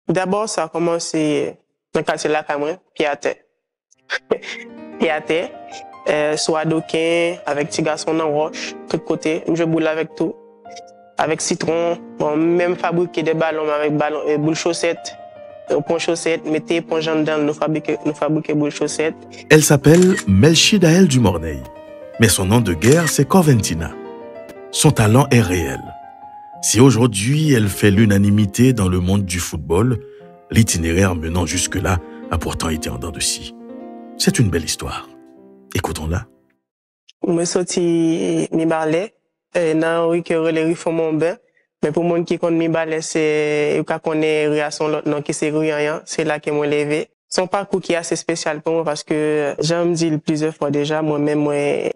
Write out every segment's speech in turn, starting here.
D'abord, ça a commencé dans le quartier de la Cameroun, pied à terre. Pied à terre, soit Adoquin, avec petit garçon dans roche, tout côté. Je boule avec tout. Avec citron, bon, même fabriquer des ballons avec ballons, boules chaussettes, pont chaussettes, mettez éponge dedans, nous fabriquer boules chaussettes. Elle s'appelle Melchidaël Dumornay, mais son nom de guerre, c'est Corventina. Son talent est réel. Si aujourd'hui elle fait l'unanimité dans le monde du football, l'itinéraire menant jusque-là a pourtant été en dents de scie. C'est une belle histoire. Écoutons-la. Je suis sorti mi balai dans rue que les rues font mon bain, mais pour monde qui connaît mi balai c'est quand connaît rue à son l'autre nom qui c'est rue rien, c'est là que moi levé. Son parcours qui est assez spécial pour moi parce que j'aime dire plusieurs fois déjà moi-même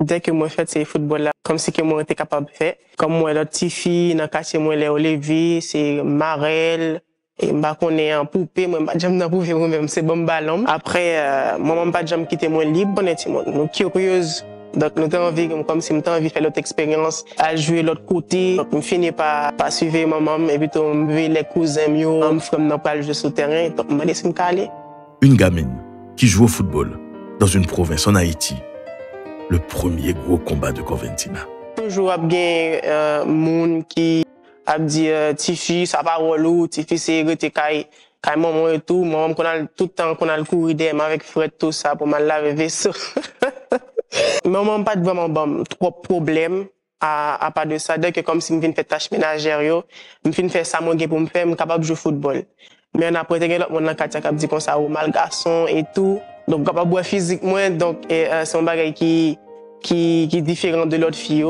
dès que moi fait ces football là comme si que moi était capable de faire comme moi l'autre petite fille dans quartier moi les Olivier c'est Marel et m'a connaît en poupée moi pas j'aime dans poupée moi même c'est bon ballon après moi même pas j'aime quitter moi libre honnêtement nous curieuse donc nous avons envie comme si nous avons envie de faire l'autre expérience à jouer l'autre côté donc me finis pas suivre maman et puis on me les cousins mieux on me frère n'a pas le jeu sur terrain donc m'a laissé me caler. Une gamine qui joue au football dans une province en Haïti. Le premier gros combat de Corventina. Toujours bien monde qui a dit Tifi ça va relou Tifi c'est rete kay maman et tout maman qu'on a tout le temps qu'on a le courir derrière avec Fred tout ça pour mal laver vaisseau. Maman pas vraiment bon trop problème à part de ça dès que comme si me vinn faire tâche ménagère yo me vinn faire ça moi pour me faire me capable de jouer football. Mais on a prêté l'autre monde dans quartier qui dit comme ça au mal garçon et tout donc capable boire physiquement donc c'est un bagage qui est différent de l'autre fille.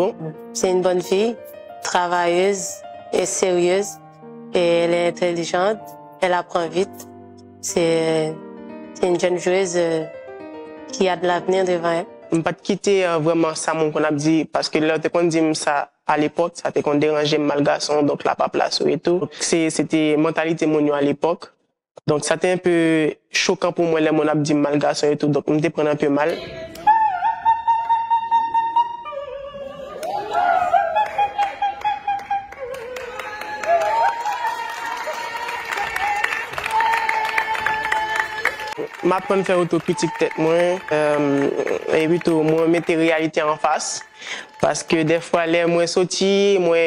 C'est une bonne fille, travailleuse et sérieuse et elle est intelligente, elle apprend vite. C'est une jeune joueuse qui a de l'avenir devant elle. On ne pas quitter vraiment ça mon qu'on a dit parce que là qu'on dit ça à l'époque ça t'est qu'on dérangeait mal garçon donc la pas place et tout. C'était mentalité mon à l'époque. Donc ça était un peu choquant pour moi les mon a dit mal garçon et tout donc on me prendre un peu mal. M'apprendre à faire autocritique tête moi et puis tout moi mettre réalité en face parce que des fois les moi sorti moi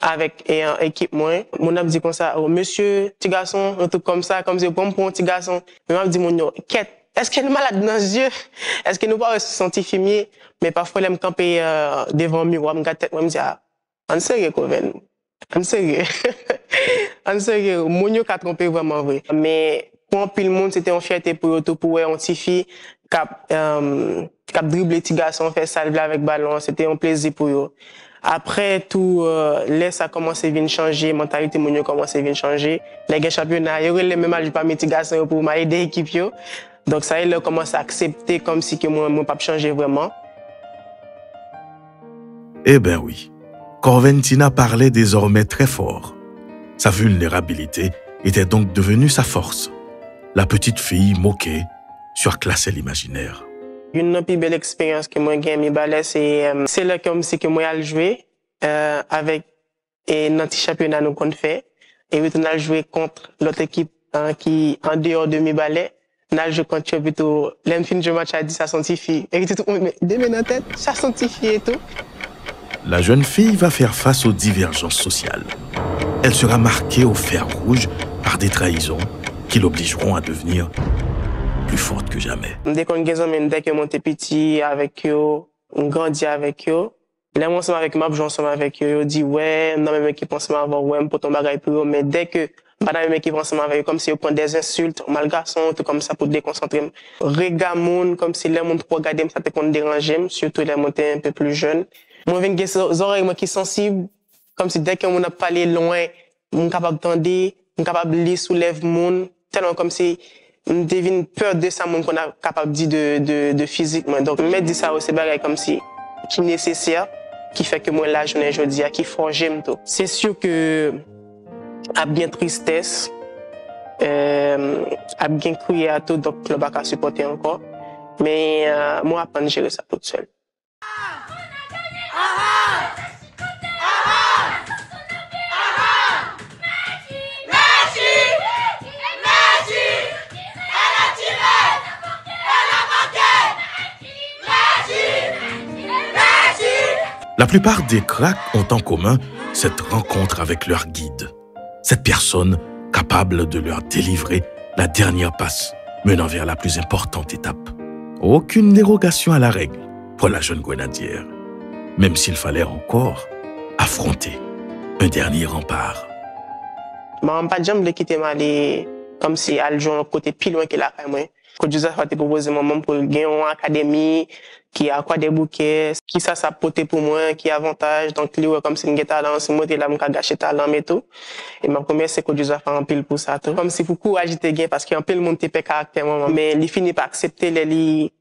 avec une équipe moi mon a dit comme ça oh monsieur petit garçon un truc comme ça comme si pour un petit garçon mais m'a dit mon quête est-ce qu'elle est malade dans les yeux est-ce que nous pas se sentir fumier mais parfois elle me camper devant le miroir me garde tête moi me dit ah en sérieux Coven en sérieux en sérieux mon yo qu'a trompé vraiment vrai mais pour tout le monde, c'était une fierté pour eux, pour une petite fille qui a dribblé les petits garçons, fait salver avec ballon. C'était un plaisir pour eux. Après tout, là, ça a commencé à changer, la mentalité a commencé à changer. Les championnats, ils ont les mêmes âges, pas mes petits garçons pour m'aider l'équipe. Donc ça, ils ont commencé à accepter comme si que moi, pas changé vraiment. Eh ben oui, Corventina parlait désormais très fort. Sa vulnérabilité était donc devenue sa force. La petite fille moquée surclassait l'imaginaire. Une des plus belles expériences que moi j'ai mis balai c'est là comme si que moi j'ai joué avec notre championnat nous qu'on fait et puis on a joué contre l'autre équipe qui en dehors de mi balai on a joué contre plutôt l'enfin du match a dit ça scientifique et tout mais demain dans tête ça scientifique et tout. La jeune fille va faire face aux divergences sociales. Elle sera marquée au fer rouge par des trahisons qui l'obligeront à devenir plus forte que jamais. Dès qu'on gagne, dès que mon petit avec eux, on grandit avec eux. Là, moi, ensemble avec moi, je ensemble avec eux. Je dis ouais, non, même qui pense avoir ouais, pour ton bagage pour eux. Mais dès que madame qui pense avec eux, comme si on prend des insultes, mal garçon, tout comme ça pour déconcentrer. Regarde comme si les monde trop regarder, ça te compte déranger, surtout les monde un peu plus jeune. Moi, j'ai des oreilles qui sont sensibles, comme si dès qu'on a parlé loin, on est capable d'entendre, on est capable de lire, soulève monde. Tellement comme si on devine peur de ça qu'on a capable de dire de physiquement donc me dit ça c'est bagay comme si qui nécessaire qui fait que moi là journée aujourd'hui qui forge tout c'est sûr que a bien tristesse a bien crié à tout donc le pas supporter encore Mais moi, apprendre à gérer ça toute seule. La plupart des cracks ont en commun cette rencontre avec leur guide. Cette personne capable de leur délivrer la dernière passe menant vers la plus importante étape. Aucune dérogation à la règle pour la jeune grenadière, même s'il fallait encore affronter un dernier rempart. Je ne pas jamais quitter Mali comme si elle jouait un côté plus loin que la moi. Coach Joseph a proposé maman pour gagner une académie qui a quoi des bouquets, qui ça porté pour moi, qui avantage donc lui comme si un talent, si moi là m'ka gâcher talent mais tout. Et ma première c'est Coach Joseph a en pile pour ça tout. Comme si pour courage te gain parce qu'en pile monde te paie caractère maman mais il finit par accepter les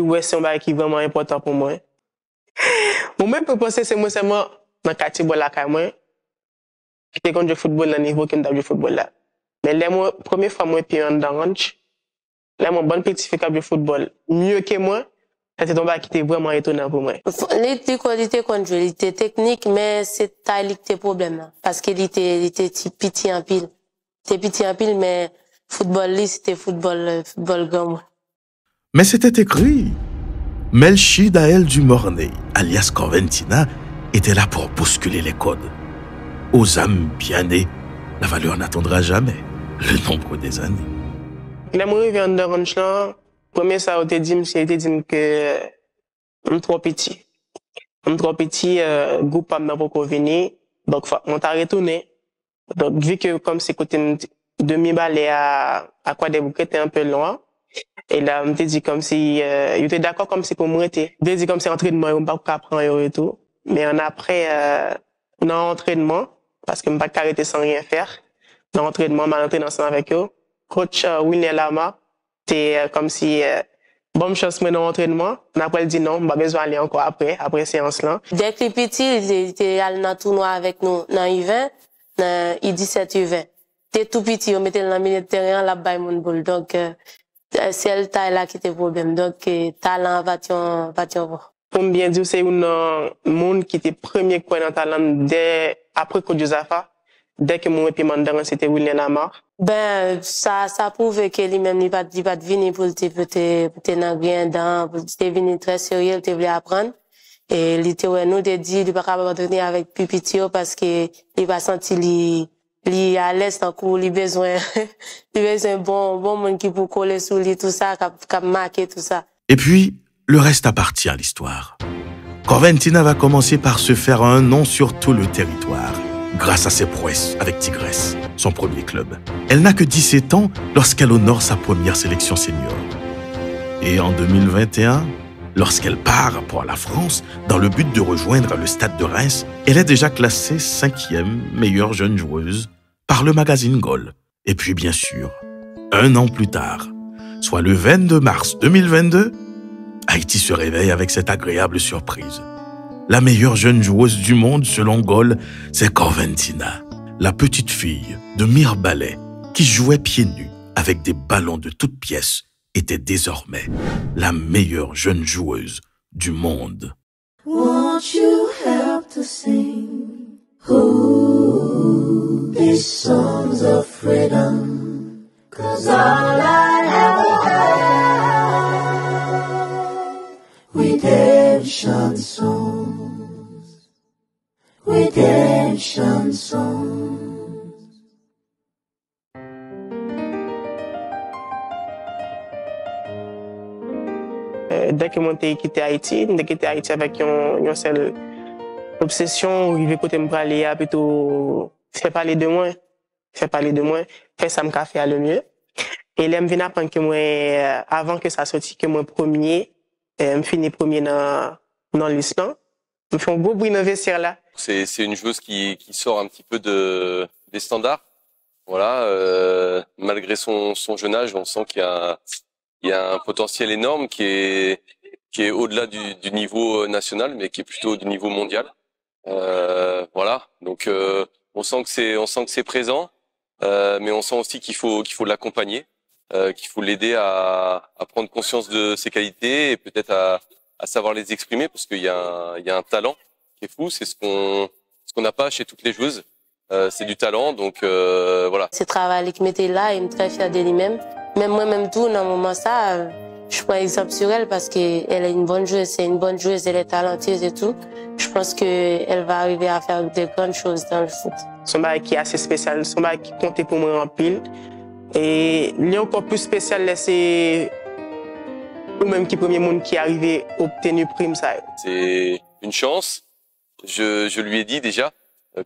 ouais c'est un bail qui est vraiment important pour moi. Moi même pour penser c'est moi seulement dans quartier bois la caille moi. J'étais contre le football à niveau qui du football là. Mais là moi première fois moi puis en ranch. Là mon bon petit fait de football mieux que moi. C'était un bail qui était vraiment étonnant pour moi. Il était technique mais c'est taille qui était problème parce qu'il était petit en pile. C'était petit en pile mais football c'était football grand. Mais c'était écrit. Melchi Dael du Mornay, alias Corventina, était là pour bousculer les codes. Aux âmes bien nées, la valeur n'attendra jamais le nombre des années. Là, moi, je viens de ranch là. Premier, ça a été dit que je suis trop petit. Je suis trop petit, groupe pas n'a pas venir. Donc, on t'a retourné. Donc, vu que comme c'est côté demi-balai à quoi des bouquets était un peu loin. Et là, on m'a dit comme si, il était d'accord comme si pour moi était. Il dit comme si entraînement, on pas apprendre et tout. Mais on après, dans l'entraînement, parce que je ne pas arrêter sans rien faire. Dans l'entraînement, je entraîné ensemble avec eux. Coach Winner Lama, c'est comme si, bonne chance dans l'entraînement. Après, il dit non, je pas besoin d'aller encore après séance là. Dès que petit, il était allé dans le tournoi avec nous, dans U20, dans U17, U20. T'es tout petit, on mettait dans le milieu de terrain, là-bas, mon boule. Donc, c'est le taille là qui était problème. Donc, talent, va-t-on voir. Pour bien dire, c'est un monde qui était premier quoi dans talent dès, après Coach Josafa. Dès que mon épimandaran, c'était William Lamar. Ben, ça prouve que lui-même, il pas venir pour te nan bien dans, pour te venir très sérieux, il te voulait apprendre. Et il était, nous, te dit, il pas capable d'entretenir avec Pupitio parce que il va sentir li à l'aise en cours, il besoin bon monde qui pour coller sous lui, tout ça, cap marquer tout ça. Et puis, le reste appartient à l'histoire. Corventina va commencer par se faire un nom sur tout le territoire, grâce à ses prouesses avec Tigresse, son premier club. Elle n'a que 17 ans lorsqu'elle honore sa première sélection senior. Et en 2021, lorsqu'elle part pour la France dans le but de rejoindre le Stade de Reims, elle est déjà classée 5e meilleure jeune joueuse par le magazine Goal. Et puis bien sûr, un an plus tard, soit le 22 mars 2022, Haïti se réveille avec cette agréable surprise. La meilleure jeune joueuse du monde selon Goal, c'est Corventina, la petite fille de Mirbalais qui jouait pieds nus avec des ballons de toutes pièces, était désormais la meilleure jeune joueuse du monde. Won't you help to sing these songs of freedom? 'Cause all I ever had, redemption songs, redemption songs. Dès que mon pays quitté Haïti, avec une seule obsession, où il veut côté me parler, plutôt faire parler de moi, faire ça me fait le mieux. Et là, je viens apprendre que moi, avant que ça sorte, que moi premier, je finis premier dans l'Islande. Je fais un beau bruit dans le vestiaire là. C'est une joueuse qui sort un petit peu des standards. Voilà, malgré son jeune âge, on sent qu'il y a un potentiel énorme qui est au-delà du niveau national, mais qui est plutôt du niveau mondial. Voilà, donc on sent que c'est présent, mais on sent aussi qu'il faut l'accompagner. qu'il faut l'aider à prendre conscience de ses qualités et peut-être à savoir les exprimer, parce qu'il y a un talent qui est fou. C'est ce qu'on n'a pas chez toutes les joueuses. C'est du talent, donc voilà. Ce travail qui m'était là, il me très fier de lui-même. Même moi-même tout, dans le moment ça, je prends exemple sur elle parce qu'elle est une bonne joueuse, c'est une bonne joueuse, elle est talentueuse et tout. Je pense qu'elle va arriver à faire de grandes choses dans le foot. Son bail qui est assez spécial, son bail qui comptait pour moi en pile. Et il est encore plus spécial, c'est ou même qui premier monde qui est arrivé à obtenir prime ça. C'est une chance. Je lui ai dit déjà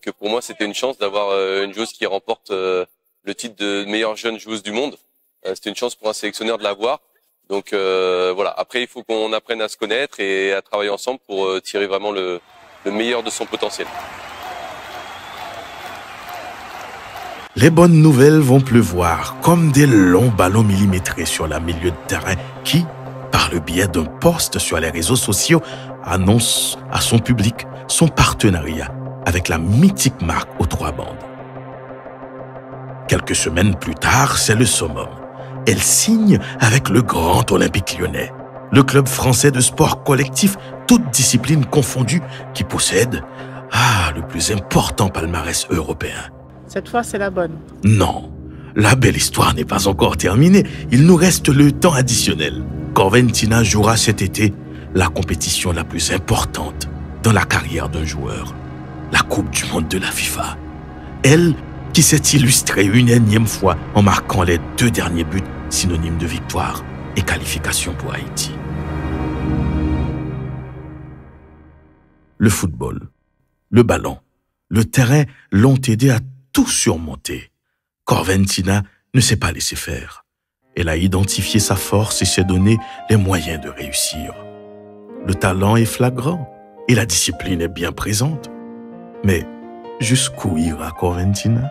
que pour moi c'était une chance d'avoir une joueuse qui remporte le titre de meilleure jeune joueuse du monde. C'était une chance pour un sélectionneur de l'avoir. Donc voilà. Après il faut qu'on apprenne à se connaître et à travailler ensemble pour tirer vraiment le meilleur de son potentiel. Les bonnes nouvelles vont pleuvoir comme des longs ballons millimétrés sur la milieu de terrain qui, par le biais d'un post sur les réseaux sociaux, annonce à son public son partenariat avec la mythique marque aux 3 bandes. Quelques semaines plus tard, c'est le summum. Elle signe avec le Grand Olympique Lyonnais, le club français de sport collectif, toutes disciplines confondues, qui possède le plus important palmarès européen. Cette fois, c'est la bonne. Non, la belle histoire n'est pas encore terminée. Il nous reste le temps additionnel. Corventina jouera cet été la compétition la plus importante dans la carrière d'un joueur, la Coupe du Monde de la FIFA. Elle, qui s'est illustrée une énième fois en marquant les 2 derniers buts synonymes de victoire et qualification pour Haïti. Le football, le ballon, le terrain l'ont aidé à tout surmonter. Corventina ne s'est pas laissé faire. Elle a identifié sa force et s'est donné les moyens de réussir. Le talent est flagrant et la discipline est bien présente. Mais jusqu'où ira Corventina?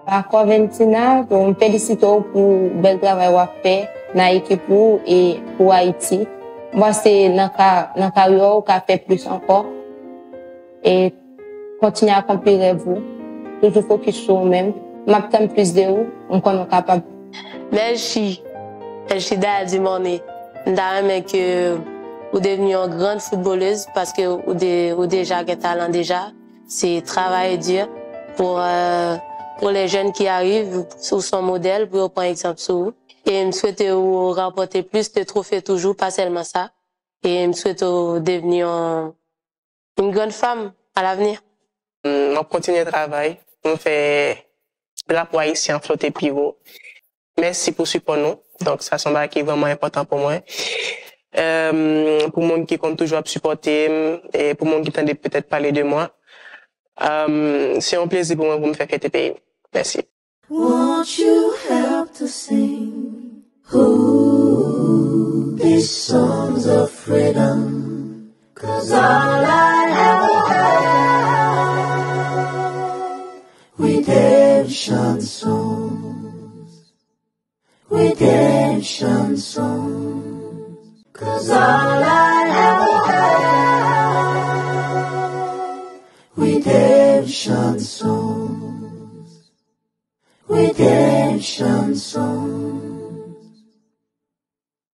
À Corventina, je me félicite pour le bel travail qu'on fait dans l'équipe et pour Haïti. Moi, c'est dans la carrière qu'on fait plus encore. Et continuer à accomplir vous. Toujours focus sur vous-même. M'attends plus de vous, on est capable. Merci Daël du Mornay. D'ailleurs, que vous devenez une grande footballeuse parce que vous déjà un talent déjà. C'est travail dur pour les jeunes qui arrivent sur son modèle, pour prendre exemple sur vous. Et je souhaite vous remporter plus de trophées toujours, pas seulement ça. Et je souhaite devenir une grande femme à l'avenir. On continue le travail. On fait de la poids ici en flotte et pivot. Merci pour support nous. Donc, ça, c'est qui est vraiment important pour moi. Pour moi qui compte toujours à supporter et pour moi qui tente peut-être parler de moi. C'est un plaisir pour moi de me faire fêter pays. Merci. Won't you help to sing? Ooh, these songs of freedom, 'cause all I ever had, redemption songs, redemption songs, 'cause all I ever had, redemption songs, redemption songs.